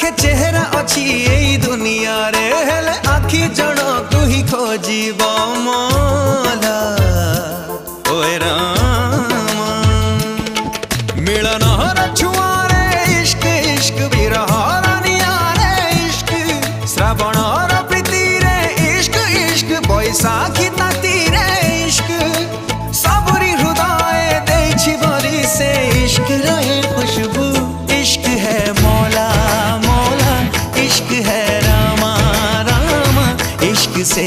लाखे चेहरा अच्छी यही दुनिया रे हेले आखि जण तू ही खोजिब मला ओए राम मिलन छुआरे इश्क इश्क विरह निया रे इश्क श्रावण प्रीति रे इश्क इश्क बैसाखी ताती रे इश्क सबरी हृदय देछि भरी से इश्क रहे खुशबू इश्क है मौला मौला इश्क है रामा रामा इश्क से